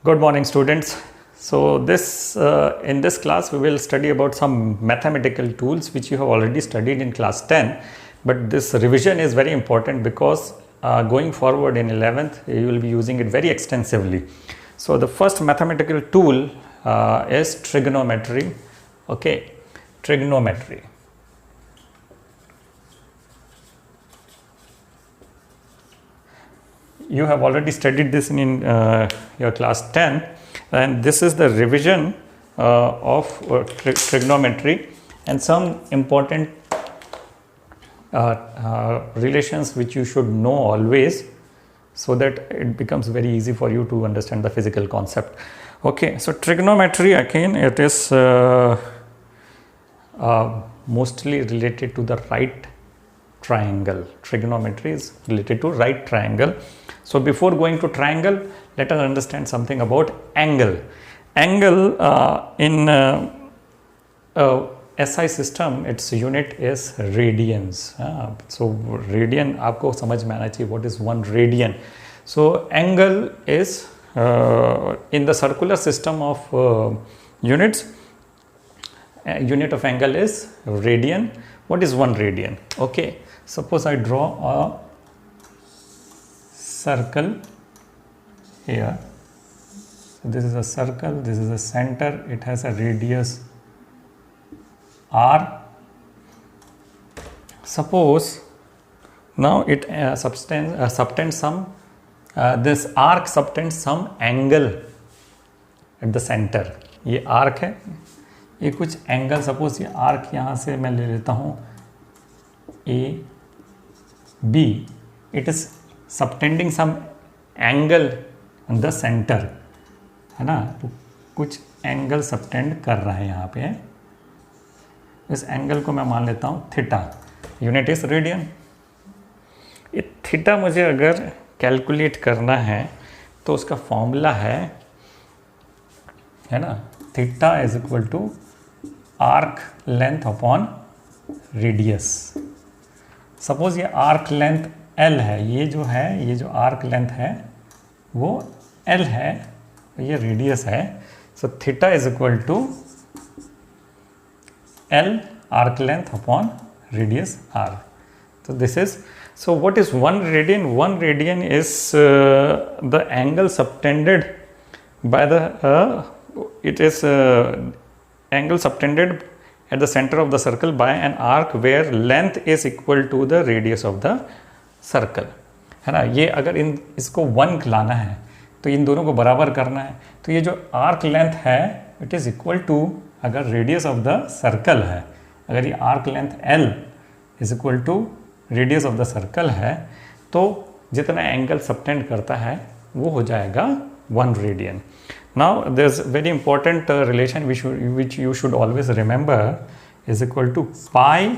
Good morning, students. So in this class we will study about some mathematical tools which you have already studied in class 10, but this revision is very important because going forward in 11th you will be using it very extensively. So the first mathematical tool is trigonometry. Okay, trigonometry. You have already studied this in your class 10, and this is the revision of trigonometry and some important relations which you should know always, so that it becomes very easy for you to understand the physical concept. Okay, so trigonometry, again, it is mostly related to the right triangle. Trigonometry is related to right triangle. So before going to triangle, let us understand something about angle. Angle in SI system, its unit is radians. So radian आपको समझ में आना चाहिए. What is 1 radian? So angle is in the circular system of units. Unit of angle is radian. What is 1 radian? Okay, suppose I draw a circle here. So this is a circle, this is a center, it has a radius r. Suppose now it subtends some this arc subtends some angle at the center. ये arc है, ये कुछ angle, suppose ये arc यहाँ से मैं ले लेता हूँ A B, it is subtending some angle on the centre, है ना. तो कुछ एंगल सबटेंड कर रहा है यहाँ पे. इस एंगल को मैं मान लेता हूँ थीटा. Unit is radian. ये थीटा मुझे अगर कैलकुलेट करना है तो उसका फॉर्मूला है ना, theta is equal to arc length upon radius. Suppose ये आर्क लेंथ L है, ये जो आर्क लेंथ है वो L है, ये रेडियस है. So theta is equal to L arc length upon radius R. So this is, so what is 1 radian? 1 radian is the angle subtended by the it is angle subtended at the center of the circle by an arc where length is equal to the radius of the circle, है ना. ये अगर इसको 1 लाना है तो इन दोनों को बराबर करना है. तो ये जो आर्क लेंथ है इट इज़ इक्वल टू, अगर रेडियस ऑफ द सर्कल है, अगर ये arc length L is equal to radius of the circle है, तो जितना एंगल सबटेंड करता है वो हो जाएगा 1 radian. Now there is very important relation which you should always remember, is equal to pi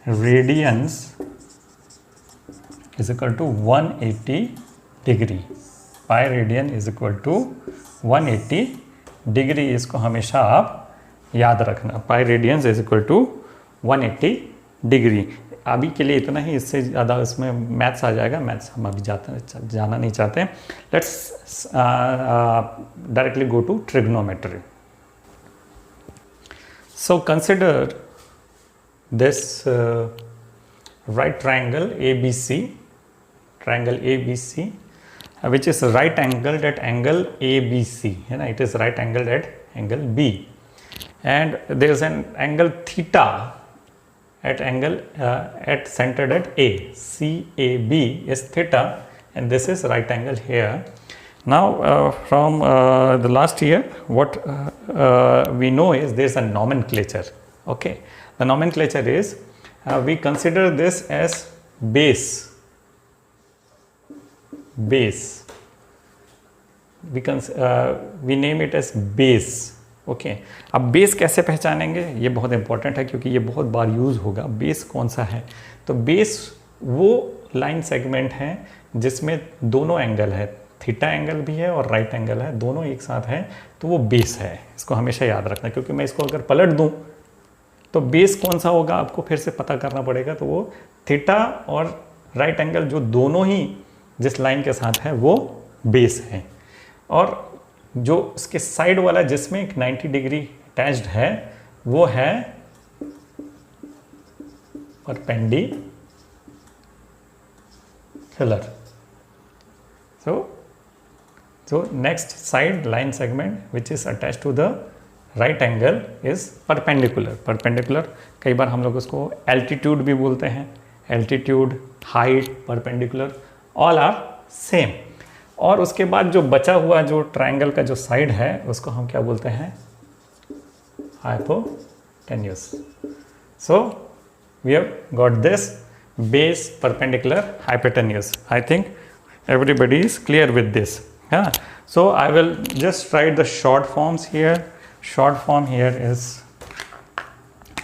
radians is equal to 180 degree. Pi radian is equal to 180 degree. इसको हमेशा आप याद रखना. Pi radians is equal to 180 degree. अभी के लिए इतना ही, इससे ज़्यादा इसमें मैथ्स आ जाएगा. मैथ्स हम अभी जाना नहीं चाहते. Let's directly go to trigonometry. So consider this right triangle ABC, triangle ABC, which is right angled at angle ABC, है ना. It is right angled at angle B, and there is an angle theta at angle at centered at A. CAB is theta, and this is right angle here. Now from the last year, what we know is there is a nomenclature. Okay, the nomenclature is we consider this as base. We name it as base. Okay, अब base कैसे पहचानेंगे, ये बहुत important है क्योंकि ये बहुत बार use होगा. बेस कौन सा है? तो बेस वो लाइन सेगमेंट है जिसमें दोनों एंगल है, थीटा एंगल भी है और राइट एंगल है, दोनों एक साथ है, तो वो बेस है. इसको हमेशा याद रखना, क्योंकि मैं इसको अगर पलट दूँ तो बेस कौन सा होगा आपको फिर से पता करना पड़ेगा. तो वो थीटा और राइट एंगल जो दोनों ही जिस लाइन के साथ है वो बेस है. और जो उसके साइड वाला जिसमें एक 90 डिग्री अटैच्ड है वो है perpendicular. So next side line segment which is attached to the right angle is perpendicular. Perpendicular कई बार हम लोग उसको altitude भी बोलते हैं. Altitude, height, perpendicular all are same. और उसके बाद जो बचा हुआ जो ट्रायंगल का जो साइड है उसको हम क्या बोलते हैं? Hypotenuse. So we have got this base, perpendicular, hypotenuse. I think everybody is clear with this. Yeah. So I will just write the short forms here. Short form here is,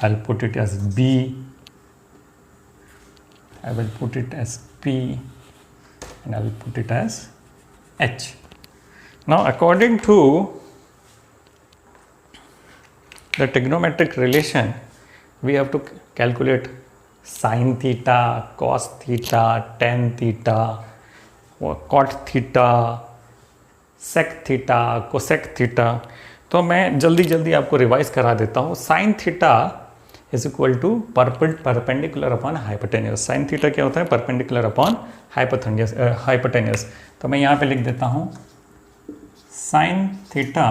I'll put it as B. I will put it as P and I will put it as H. Now according to the trigonometric relation, we have to calculate sin theta, cos theta, tan theta, cot theta, sec theta, cosec theta. तो मैं जल्दी आपको revise करा देता हूँ. sin theta is equal to perpendicular upon hypotenuse. sin theta क्या होता है? Perpendicular upon hypotenuse. तो मैं यहाँ पे लिख देता हूँ sin theta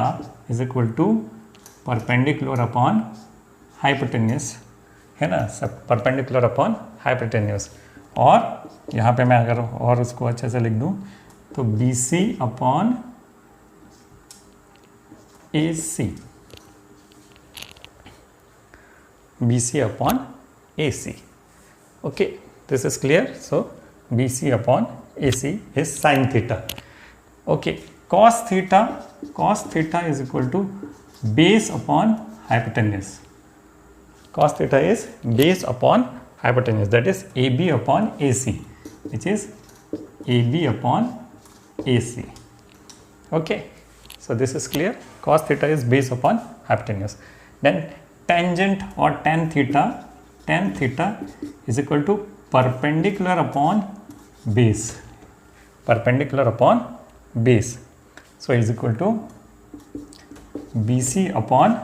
is equal to perpendicular upon hypotenuse, है ना, सब परपेंडिकुलर अपॉन हाइपोटेन्यूस. और यहाँ पे मैं अगर और उसको अच्छे से लिख दूँ तो BC upon AC, BC upon AC. Okay, this is clear. So BC upon AC is sin theta. Okay, cos theta is equal to base upon hypotenuse. Cos theta is base upon hypotenuse, that is AB upon AC, which is AB upon AC. Okay, so this is clear. Cos theta is base upon hypotenuse. Then tangent or tan theta is equal to perpendicular upon base. Perpendicular upon base. So is equal to BC upon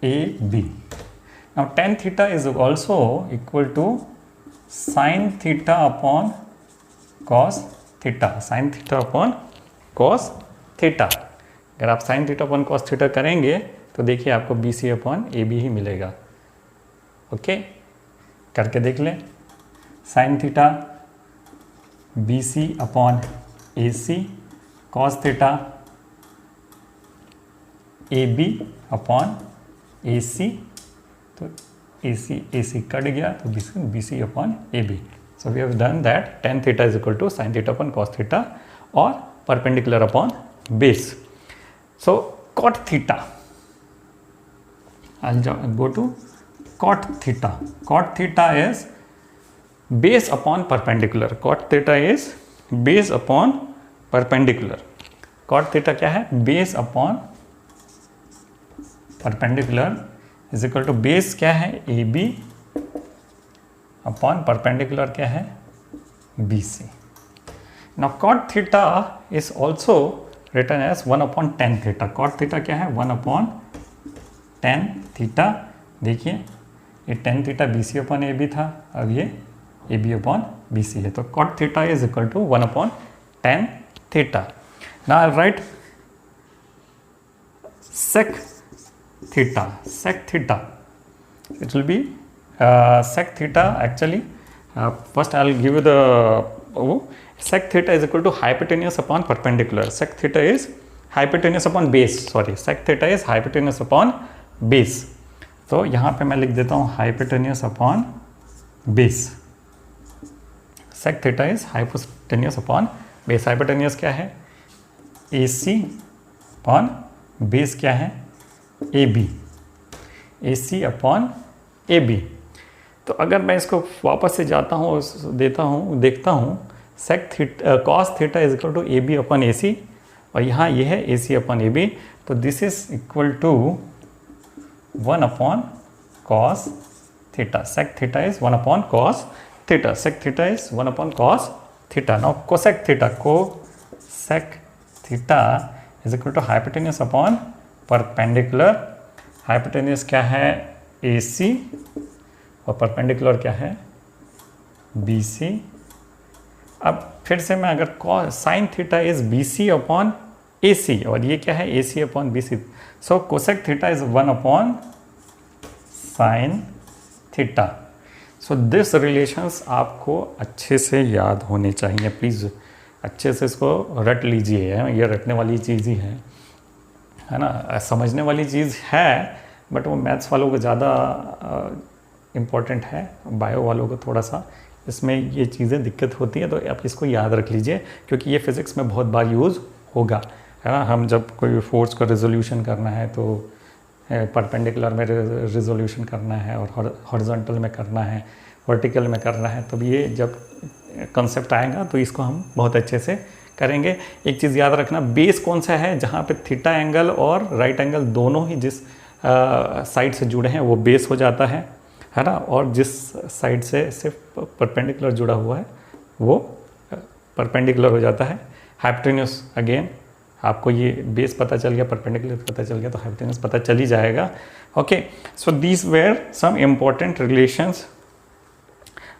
AB. Now tan theta is also equal to sin theta upon cos theta. Sin theta upon cos theta. अगर आप sign theta upon cos theta करेंगे तो देखिए आपको BC upon AB ही मिलेगा. Okay, करके देख लें. Sine theta BC upon AC, cos theta AB upon AC. तो AC कट गया तो BC upon AB. So we have done that. tan theta is equal to sine theta upon cos theta और perpendicular upon base. So cot theta, I'll go to cot theta. Cot theta is base upon perpendicular. Cot theta is base upon perpendicular. Cot theta क्या है? Base upon perpendicular is equal to base क्या है? AB upon perpendicular क्या है? BC. Now cot theta is also written as 1 upon tan theta. cot theta क्या है? 1 upon tan theta. देखिए ये tan theta BC upon AB था, अब ये AB upon BC है. तो cot theta is equal to 1 upon tan theta. Now I'll write sec theta. Sec theta, it will be sec theta actually. First I'll give you the sec theta is equal to hypotenuse upon perpendicular. Sec theta is hypotenuse upon base. Sorry, sec theta is hypotenuse upon base. तो यहाँ पे मैं लिख देता हूँ hypotenuse upon base. Sec theta is hypotenuse upon base. Hypotenuse क्या है? AC upon base क्या है? AB. AC upon AB. तो अगर मैं इसको वापस से जाता हूँ, देखता हूँ sec theta, cos theta is equal to AB upon AC और यहाँ ये है AC upon AB. तो this is equal to 1 upon cos theta. Sec theta is 1 upon cos theta. Sec theta is 1 upon cos theta. Now cosec theta. Cosec theta is equal to hypotenuse upon perpendicular. Hypotenuse क्या है AC और perpendicular क्या है BC। अब फिर से मैं अगर sine theta is BC upon AC और ये क्या है AC upon BC, so cosec theta is 1 upon sine theta. So this relations आपको अच्छे से याद होने चाहिए, प्लीज़ अच्छे से इसको रट लीजिए। ये रटने वाली चीज़ ही है ना, समझने वाली चीज़ है, बट वो मैथ्स वालों को ज़्यादा इम्पोर्टेंट है, बायो वालों को थोड़ा सा इसमें ये चीज़ें दिक्कत होती है। तो आप इसको याद रख लीजिए क्योंकि ये फिज़िक्स में बहुत बार यूज़ होगा, है ना। हम जब कोई फोर्स का रिजोल्यूशन करना है तो परपेंडिकुलर में रिजोल्यूशन करना है और हॉरिजॉन्टल में करना है, वर्टिकल में करना है, तो ये जब कंसेप्ट आएगा तो इसको हम बहुत अच्छे से करेंगे। एक चीज़ याद रखना, बेस कौन सा है, जहाँ पे थीटा एंगल और राइट एंगल दोनों ही जिस साइड से जुड़े हैं वो बेस हो जाता है ना, और जिस साइड से सिर्फ परपेंडिकुलर जुड़ा हुआ है वो परपेंडिकुलर हो जाता है। हाइपोटेन्यूस अगेन आपको ये बेस पता चल गया, परपेंडिकुलर पता चल गया, तो हाइपोटेन्यूस पता चल ही जाएगा। Okay, so these were some important relations.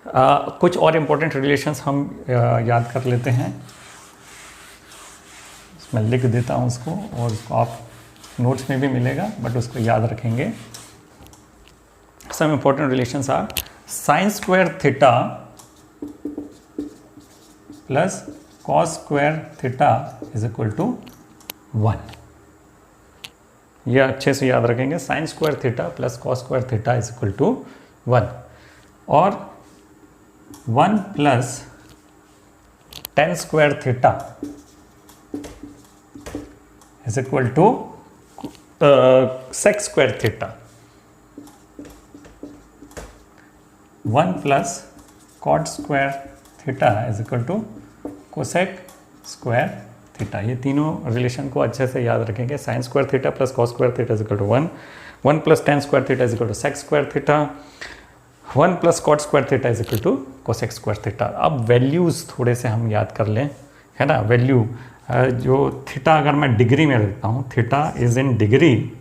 कुछ और इम्पोर्टेंट रिलेशंस हम याद कर लेते हैं। मैं लिख देता हूँ उसको, और उसको आप नोट्स में भी मिलेगा, बट उसको याद रखेंगे। Some important relations are sin square theta plus cos square theta is equal to 1। ये अच्छे से याद रखेंगे, sin square theta plus cos square theta is equal to 1, और 1 plus tan square theta is equal to sec square theta. 1 plus cot square theta is equal to cosec square theta. ये तीनों relation को अच्छे से याद रखेंगे। Sin square theta plus cos square theta is equal to 1, 1 plus tan square theta is equal to sec square theta, 1 plus cot square theta is equal to cosec square theta. अब values थोड़े से हम याद कर लें, है ना। Value जो थीटा अगर मैं डिग्री में लिखता हूँ, थीटा इज इन डिग्री,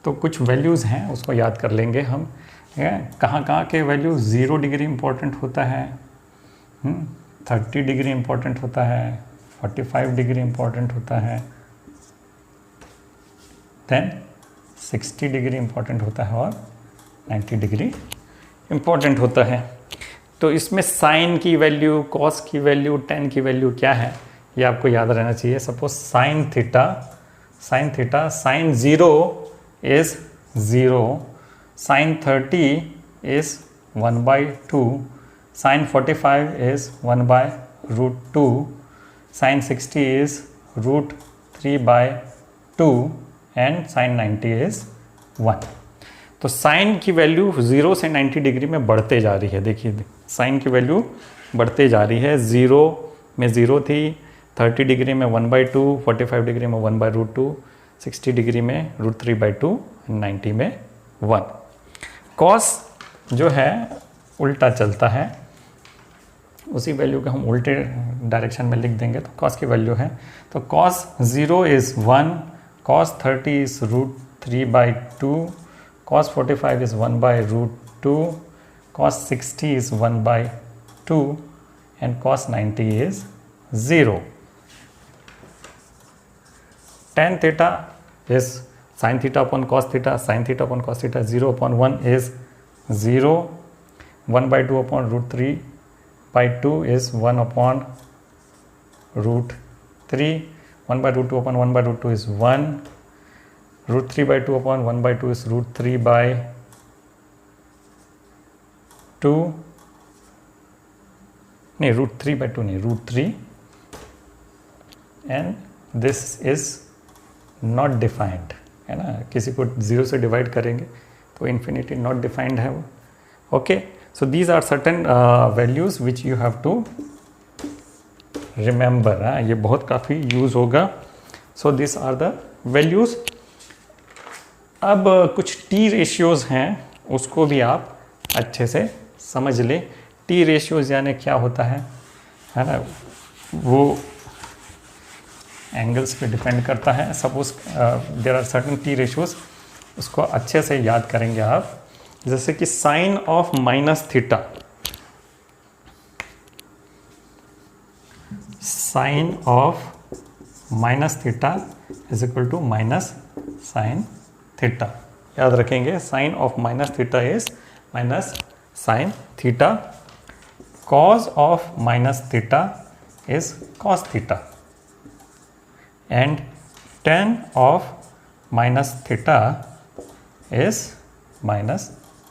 तो कुछ वैल्यूज़ हैं उसको याद कर लेंगे हम। कहाँ के वैल्यू, 0 डिग्री इंपॉर्टेंट होता है, 30 डिग्री इंपॉर्टेंट होता है, 45 डिग्री इंपॉर्टेंट होता है, देन 60 डिग्री इंपॉर्टेंट होता है, और 90 डिग्री इंपॉर्टेंट होता है। तो इसमें साइन की वैल्यू, कॉस की वैल्यू, टेन की वैल्यू क्या है ये आपको याद रहना चाहिए। Suppose sin theta, sin 0 is 0, sin 30 is 1/2, sin 45 is 1/√2, sin 60 is √3/2 and sin 90 is 1। तो साइन की वैल्यू 0 से 90 डिग्री में बढ़ते जा रही है। देखिए साइन की वैल्यू बढ़ते जा रही है। 0 में 0 थी, 30 डिग्री में 1/2, 45 डिग्री में 1/√2, 60 डिग्री में √3/2, 90 में 1। कॉस जो है उल्टा चलता है, उसी वैल्यू को हम उल्टे डायरेक्शन में लिख देंगे तो कॉस की वैल्यू है। तो cos 0 is 1, cos 30 is √3/2, cos 45 is 1/√2, cos 60 is 1/2 and cos 90 is 0। tan theta is sin theta upon cos theta, sin theta upon cos theta, 0 upon 1 is 0, 1/2 upon √3/2 is 1 upon √3, 1/√2 upon 1/√2 is 1, √3/2 upon 1/2 is √3/2, नहीं √3/2 नहीं, √3, and this is not defined, है ना। किसी को 0 से divide करेंगे तो infinity not defined है वो। Okay, so these are certain values which you have to remember. ये बहुत काफ़ी यूज़ होगा। So this are the values. अब कुछ टी रेशियोज़ हैं, उसको भी आप अच्छे से समझ लें। टी रेशियोज़ यानी क्या होता है है ना, वो एंगल्स पे डिपेंड करता है। Suppose there are certain T ratios, उसको अच्छे से याद करेंगे आप। जैसे कि sin of minus theta, sin of minus theta is equal to minus sin theta. याद रखेंगे, sin of minus theta is minus sin theta. Cos of minus theta is cos theta, and tan of minus theta is minus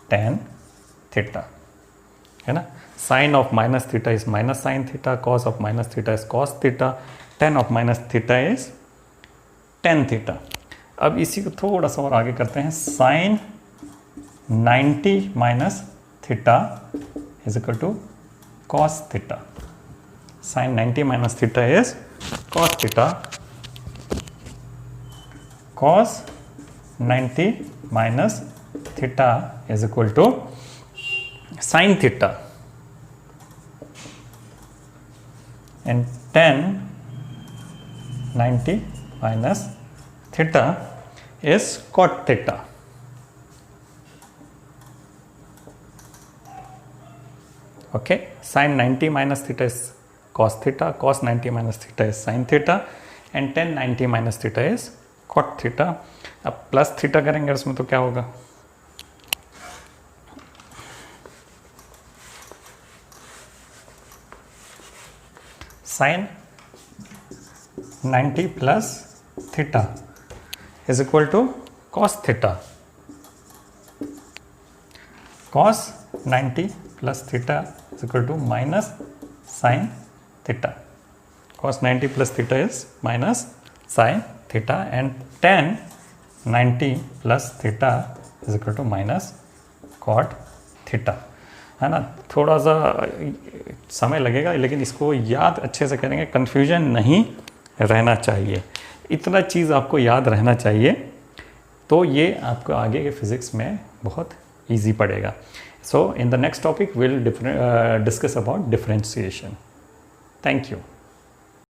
tan theta, है ना। sin of minus theta is minus sin theta, cos of minus theta is cos theta, tan of minus theta is tan theta। अब इसी को थोड़ा सा और आगे करते हैं। sin 90 minus theta is equal to cos theta। sin 90 minus theta is cos theta, cos 90 minus theta is equal to sin theta, and tan 90 minus theta is cot theta। Okay, sin 90 minus theta is cos theta, cos 90 minus theta is sin theta, and tan 90 minus theta is cot theta। अब plus theta करेंगे उसमें तो क्या होगा, sin 90 plus theta is equal to cos theta, cos 90 plus theta is equal to minus sin theta, cos 90 plus theta is minus sin theta, and tan 90 plus theta is equal to minus cot theta, है ना। थोड़ा सा समय लगेगा, लेकिन इसको याद अच्छे से करेंगे, कंफ्यूजन नहीं रहना चाहिए। इतना चीज़ आपको याद रहना चाहिए, तो ये आपको आगे के फिज़िक्स में बहुत ईजी पड़ेगा। So in the next topic will discuss about differentiation. Thank you.